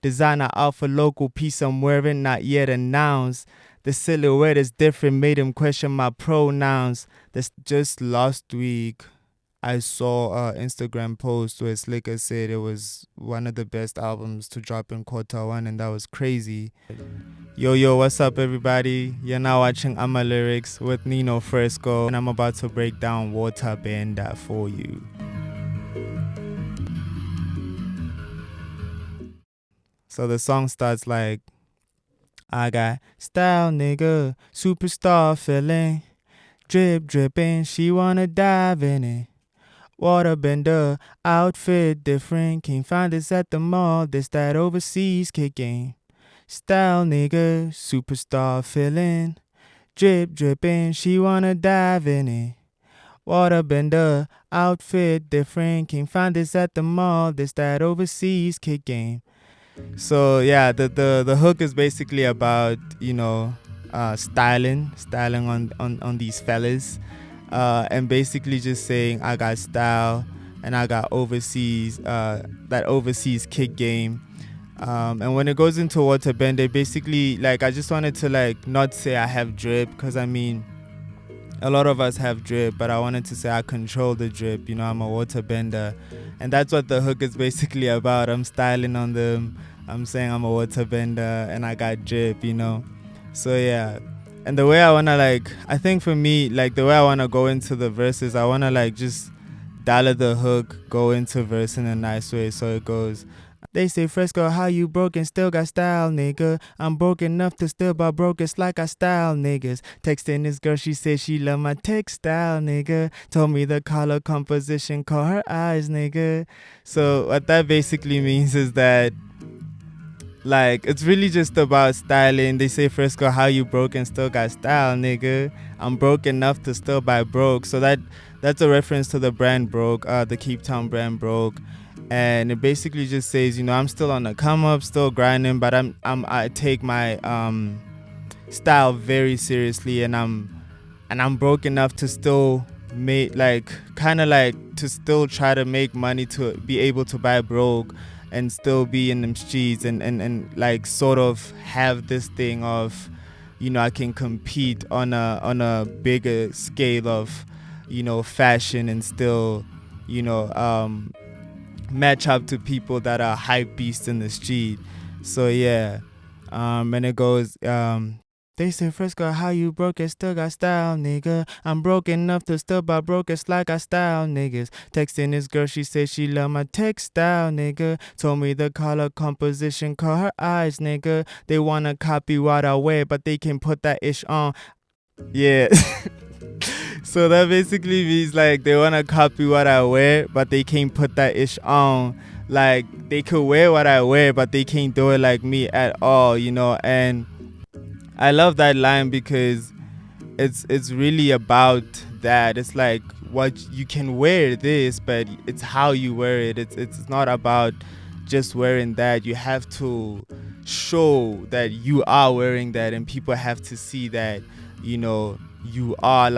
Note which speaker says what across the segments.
Speaker 1: Designer alpha local piece I'm wearing, not yet announced. The silhouette is different, made him question my pronouns. That's just last week. I saw an Instagram post where Slicker said it was one of the best albums to drop in Q1, and that was crazy. Yo, what's up, everybody? You're now watching Amalyrics with Nino Fresko, and I'm about to break down WaterBender for you. So the song starts like, I got style, nigga, superstar feeling, drip dripping, she wanna dive in it. WaterBender, outfit different, can't find this at the mall, this that overseas kicking. Style, nigga, superstar feeling, drip dripping, she wanna dive in it. WaterBender, outfit different, can't find this at the mall, this that overseas kicking. So yeah, the hook is basically about, styling on these fellas, and basically just saying I got style and I got that overseas kick game. And when it goes into WaterBender, basically like I just wanted to like not say I have drip, because I mean a lot of us have drip, but I wanted to say I control the drip, I'm a WaterBender. And that's what the hook is basically about. I'm styling on them, I'm saying I'm a WaterBender and I got drip, So yeah. And the way I wanna I think for me, the way I wanna go into the verses, I wanna just dollar the hook, go into verse in a nice way. So it goes, they say, Fresko, how you broke and still got style, nigga? I'm broke enough to still buy broke, it's like I style niggas. Texting this girl, she said she love my textile, nigga. Told me the color composition, call her eyes, nigga. So what that basically means is that it's really just about styling. They say, Fresko, how you broke and still got style, nigga? I'm broke enough to still buy broke. So that's a reference to the brand Broke, the Cape Town brand Broke. And it basically just says, I'm still on the come up, still grinding, but I take my style very seriously, and I'm broke enough to still make to still try to make money to be able to buy broke and still be in them streets and sort of have this thing of, I can compete on a bigger scale of, fashion and still, match up to people that are hype beasts in the street. So yeah, and it goes, they say, Fresko, how you broke and still got style, nigga? I'm broke enough to still buy broke, it's like I style niggas. Texting this girl, she said she love my textile, nigga. Told me the color composition, call her eyes, nigga. They wanna copy what I wear, but they can put that ish on. Yeah. So that basically means they wanna copy what I wear, but they can't put that ish on. They could wear what I wear, but they can't do it like me at all, And I love that line because it's really about that. It's what you can wear this, but it's how you wear it. It's not about just wearing that. You have to show that you are wearing that, and people have to see that, you are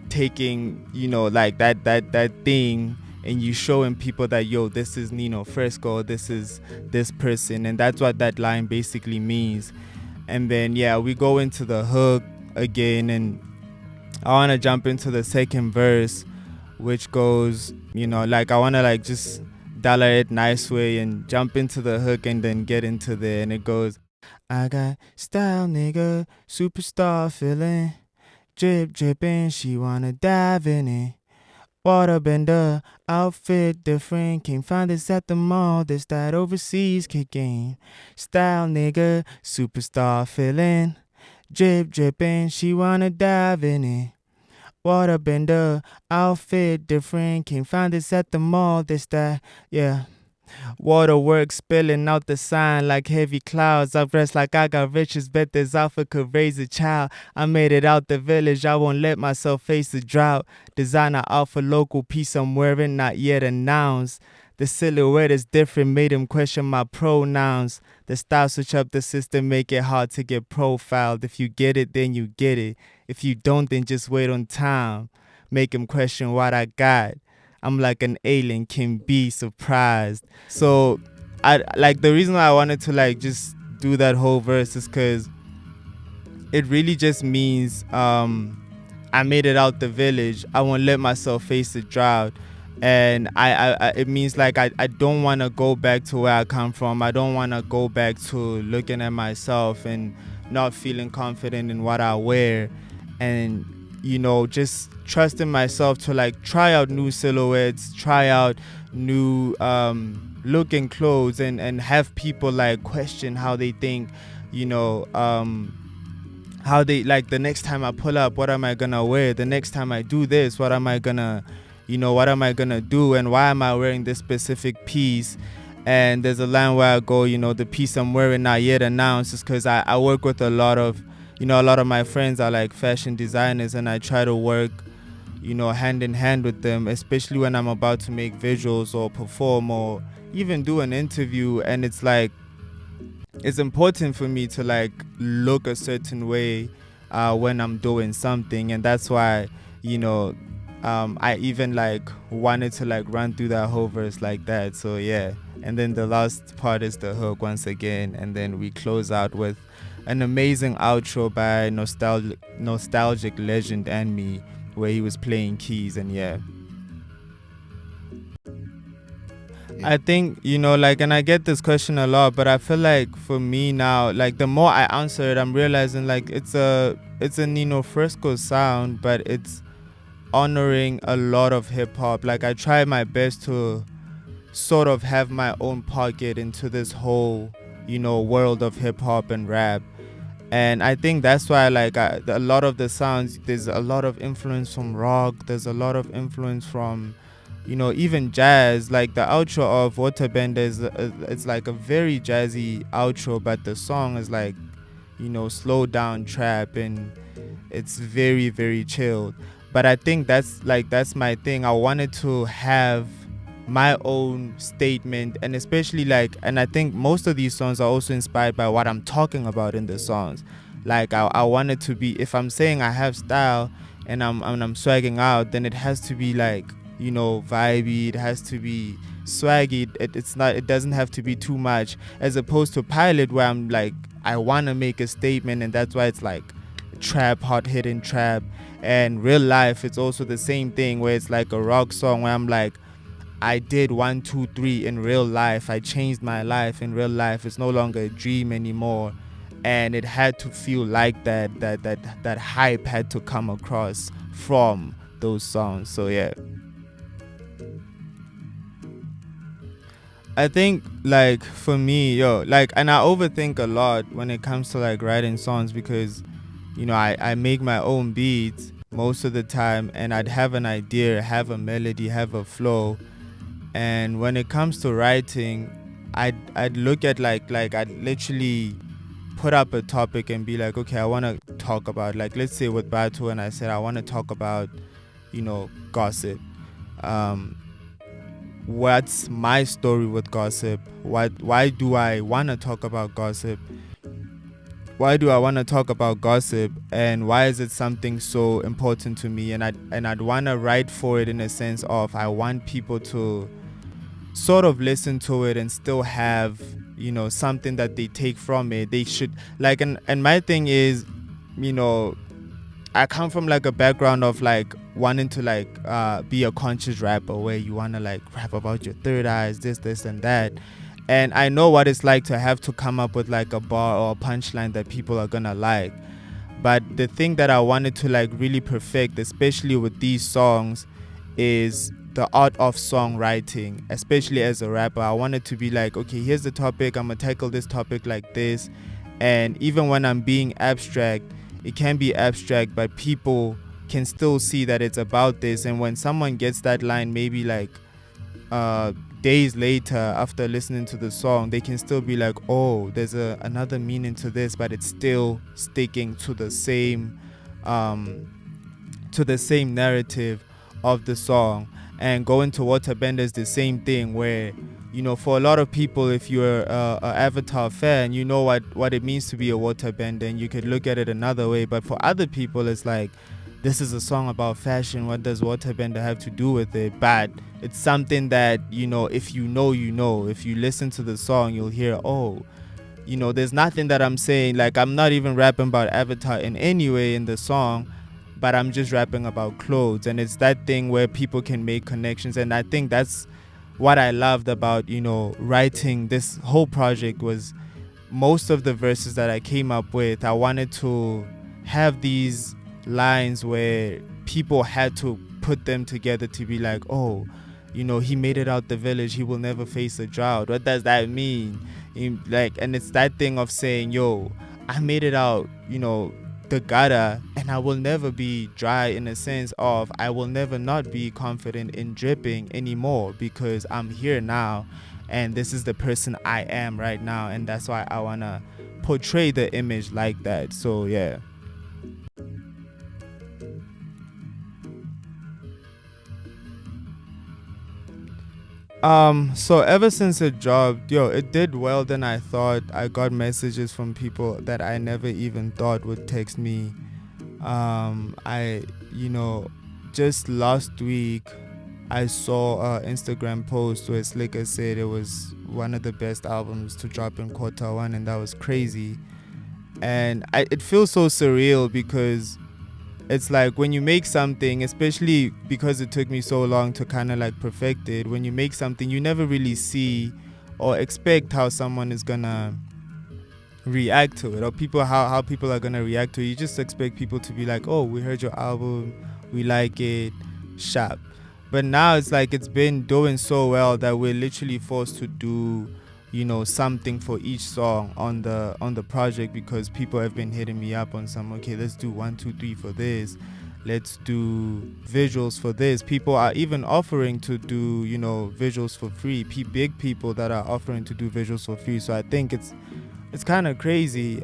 Speaker 1: taking, that thing, and you showing people that, yo, this is Nino Fresko, this is this person. And that's what that line basically means. And then yeah, we go into the hook again, and I want to jump into the second verse, which goes, I want to just dollar it nice way and jump into the hook and then get into there. And it goes, I got style, nigga, superstar feeling, drip dripping, she wanna dive in it. WaterBender, outfit different, can't find this at the mall, this that overseas kicking. Style, nigga, superstar feeling, drip dripping, she wanna dive in it. WaterBender, outfit different, can't find this at the mall, this that, yeah. Waterworks spilling out the sign like heavy clouds. I rest like I got riches, bet this alpha could raise a child. I made it out the village, I won't let myself face the drought. Designer alpha local piece I'm wearing, not yet announced. The silhouette is different, made him question my pronouns. The style switch up the system, make it hard to get profiled. If you get it, then you get it. If you don't, then just wait on time. Make him question what I got. I'm like an alien, can be surprised. So I like the reason why I wanted to like just do that whole verse is because it really just means I made it out the village. I won't let myself face the drought. And I it means like I don't want to go back to where I come from. I don't want to go back to looking at myself and not feeling confident in what I wear, and just trusting myself to like try out new silhouettes, try out new looking clothes, and have people like question how they think, how they like the next time I pull up, what am I gonna wear? The next time I do this, what am I gonna do, and why am I wearing this specific piece? And there's a line where I go, the piece I'm wearing not yet announced, is because I work with a lot of my friends are like fashion designers, and I try to work, hand in hand with them, especially when I'm about to make visuals or perform or even do an interview. And it's like, it's important for me to like look a certain way when I'm doing something. And that's why, I even like wanted to like run through that whole verse like that. So yeah. And then the last part is the hook once again, and then we close out with an amazing outro by nostalgic legend and me, where he was playing keys. And yeah, I think, and I get this question a lot, but I feel like for me now, like the more I answer it, I'm realizing like it's a Nino Fresko sound, but it's honoring a lot of hip hop. Like I try my best to sort of have my own pocket into this whole, world of hip hop and rap. And I think that's why like a lot of the sounds, there's a lot of influence from rock, there's a lot of influence from, even jazz. Like the outro of WaterBender is it's like a very jazzy outro, but the song is like, slow down trap, and it's very, very chilled. But I think that's my thing. I wanted to have my own statement, and especially like, and I think most of these songs are also inspired by what I'm talking about in the songs. Like I wanted to be, if I'm saying I have style and I'm swagging out, then it has to be like, vibey, it has to be swaggy. It doesn't have to be too much, as opposed to Pilot, where I'm like, I want to make a statement, and that's why it's like trap, hot hitting trap. And Real Life, it's also the same thing, where it's like a rock song where I'm like, I did 1, 2, 3 in real life. I changed my life in real life. It's no longer a dream anymore. And it had to feel like that hype had to come across from those songs. So yeah, I think like for me, and I overthink a lot when it comes to like writing songs, because I make my own beats most of the time, and I'd have an idea, have a melody, have a flow. And when it comes to writing, I'd look at like I'd literally put up a topic and be like, okay, I want to talk about, like, let's say with Batu, and I said I want to talk about, gossip. What's my story with gossip? Why do I want to talk about gossip? Why do I want to talk about gossip, and why is it something so important to me? And I'd want to write for it in a sense of, I want people to sort of listen to it and still have, something that they take from it. They should like, and my thing is, I come from like a background of like wanting to like be a conscious rapper, where you want to like rap about your third eyes, this and that. And I know what it's like to have to come up with like a bar or a punchline that people are gonna like. But the thing that I wanted to like really perfect, especially with these songs, is the art of songwriting. Especially as a rapper, I wanted to be like, okay, here's the topic, I'm gonna tackle this topic like this. And even when I'm being abstract, it can be abstract, but people can still see that it's about this. And when someone gets that line, maybe like days later after listening to the song, they can still be like, oh, there's another meaning to this, but it's still sticking to the same narrative of the song. And going to WaterBender is the same thing, where for a lot of people, if you're a Avatar fan, you know what it means to be a WaterBender, and you could look at it another way. But for other people, it's like, this is a song about fashion. What does WaterBender have to do with it? But it's something that, if you know, if you listen to the song, you'll hear, oh, there's nothing that I'm saying. Like, I'm not even rapping about Avatar in any way in the song, but I'm just rapping about clothes. And it's that thing where people can make connections. And I think that's what I loved about, writing this whole project was most of the verses that I came up with, I wanted to have these lines where people had to put them together to be like, oh, he made it out the village, he will never face a drought. What does that mean? And it's that thing of saying, yo, I made it out, the gutter, and I will never be dry, in a sense of I will never not be confident in dripping anymore, because I'm here now and this is the person I am right now, and that's why I want to portray the image like that. So yeah. So ever since it dropped, it did well than I thought. I got messages from people that I never even thought would text me. I just last week I saw an Instagram post where Slicker said it was one of the best albums to drop in Q1, and that was crazy. And it feels so surreal, because it's like when you make something, especially because it took me so long to kind of like perfect it, when you make something, you never really see or expect how someone is gonna react to it, or how people are gonna react to it. You just expect people to be like, oh, we heard your album, we like it, sharp. But now it's like it's been doing so well that we're literally forced to do something for each song on the project, because people have been hitting me up on some, okay, let's do 1 2 3 for this, let's do visuals for this. People are even offering to do visuals for free. Big people that are offering to do visuals for free. So I think it's kind of crazy.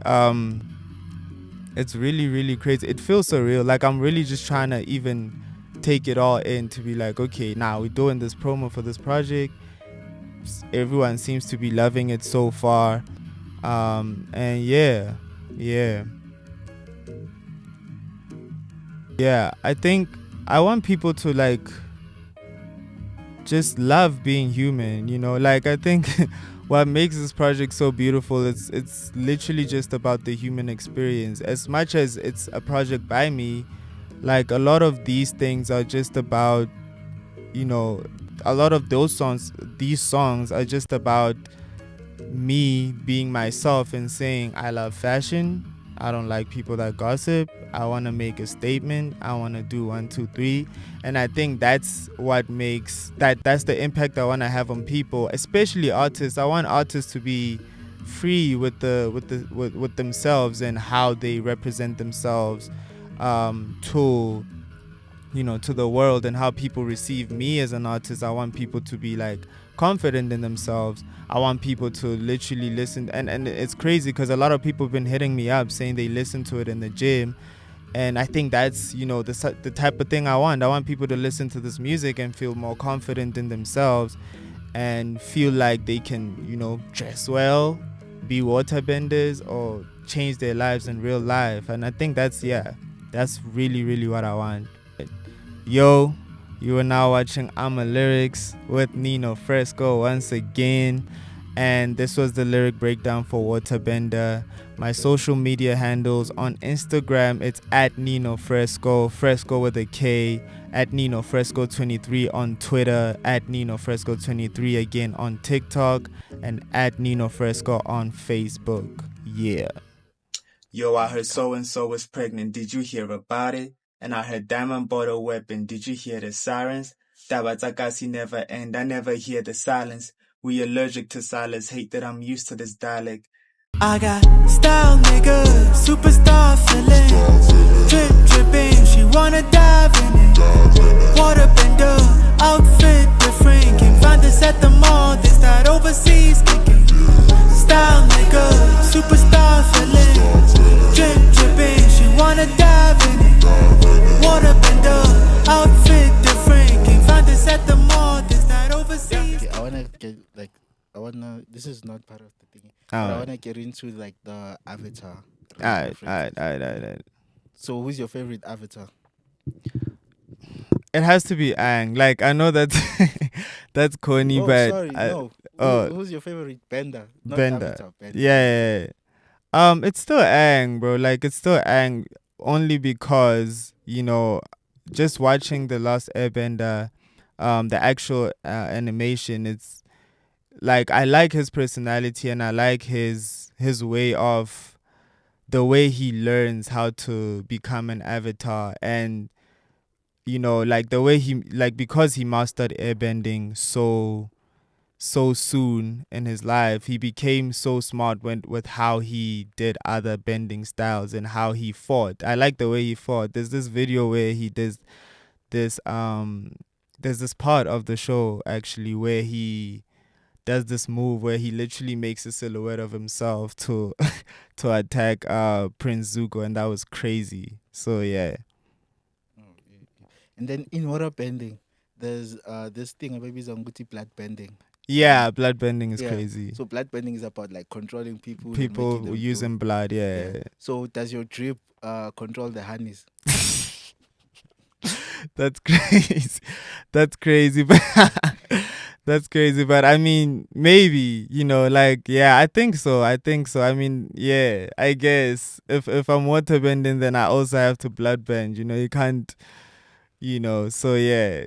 Speaker 1: It's really, really crazy. It feels surreal. Like, I'm really just trying to even take it all in, to be like, okay, now we're doing this promo for this project. Everyone seems to be loving it so far. And yeah, I think I want people to like just love being human, like, I think what makes this project so beautiful, it's literally just about the human experience. As much as it's a project by me, like, a lot of these things are just about, a lot of these songs are just about me being myself and saying, I love fashion, I don't like people that gossip, I want to make a statement, I want to do 1 2 3. And I think that's what makes that's the impact I want to have on people, especially artists. I want artists to be free with themselves and how they represent themselves to the world, and how people receive me as an artist. I want people to be like confident in themselves. I want people to literally listen, and it's crazy because a lot of people have been hitting me up saying they listen to it in the gym, and I think that's the type of thing I want. I want people to listen to this music and feel more confident in themselves, and feel like they can dress well, be waterbenders, or change their lives in real life. And I think that's really, really what I want. Yo, you are now watching Amalyrics with Nino Fresko once again, and this was the lyric breakdown for WaterBender. My social media handles: on Instagram, it's at Nino Fresko, Fresko with a K, at Nino Fresko 23 on Twitter, at Nino Fresko 23 again on TikTok, and at Nino Fresko on Facebook. Yeah. Yo, I heard so-and-so was pregnant. Did you hear about it? And I heard Diamond bought a weapon. Did you hear the sirens? Tabatakasi never end. I never hear the silence. We allergic to silence. Hate that I'm used to this dialect. I got style, nigga. Superstar feeling. Drip, dripping. She wanna dive in it. WaterBender. Outfit different. Can find us at the mall. This that overseas kicking. Style, nigga. Superstar feeling. Drip, dripping. She wanna dive in it. WaterBender, outfit different. Can find us at the mall. This that overseas.
Speaker 2: Okay, I wanna get this is not part of the thing. But I wanna get into like the avatar.
Speaker 1: Alright.
Speaker 2: So who's your favorite avatar?
Speaker 1: It has to be Ang. Like I know that's that's corny,
Speaker 2: Oh,
Speaker 1: but
Speaker 2: sorry, no.
Speaker 1: oh
Speaker 2: Who's your favorite bender? Not
Speaker 1: Bender.
Speaker 2: Avatar, Bender.
Speaker 1: Yeah, yeah, yeah. It's still Ang, bro. Like it's still Ang only because just watching the Last Airbender, the actual animation. It's like I like his personality and I like his way of the way he learns how to become an avatar and like the way he like because he mastered airbending so soon in his life, he became so smart with how he did other bending styles and how he fought. I like the way he fought. There's this video where he does this there's this part of the show actually where he does this move where he literally makes a silhouette of himself to to attack Prince Zuko, and that was crazy. So yeah.
Speaker 2: Oh, yeah, yeah. And then in water bending, there's this thing maybe is on blood bending.
Speaker 1: Yeah, blood bending is
Speaker 2: Yeah.
Speaker 1: crazy.
Speaker 2: So blood bending is about like controlling people and making
Speaker 1: People
Speaker 2: them
Speaker 1: using blood,
Speaker 2: yeah.
Speaker 1: yeah.
Speaker 2: So does your drip control the honeys?
Speaker 1: That's crazy. That's crazy, but that's crazy. But I mean, maybe like yeah, I think so. I think so. I mean, yeah, I guess if I'm water bending, then I also have to blood bend. You can't. So yeah.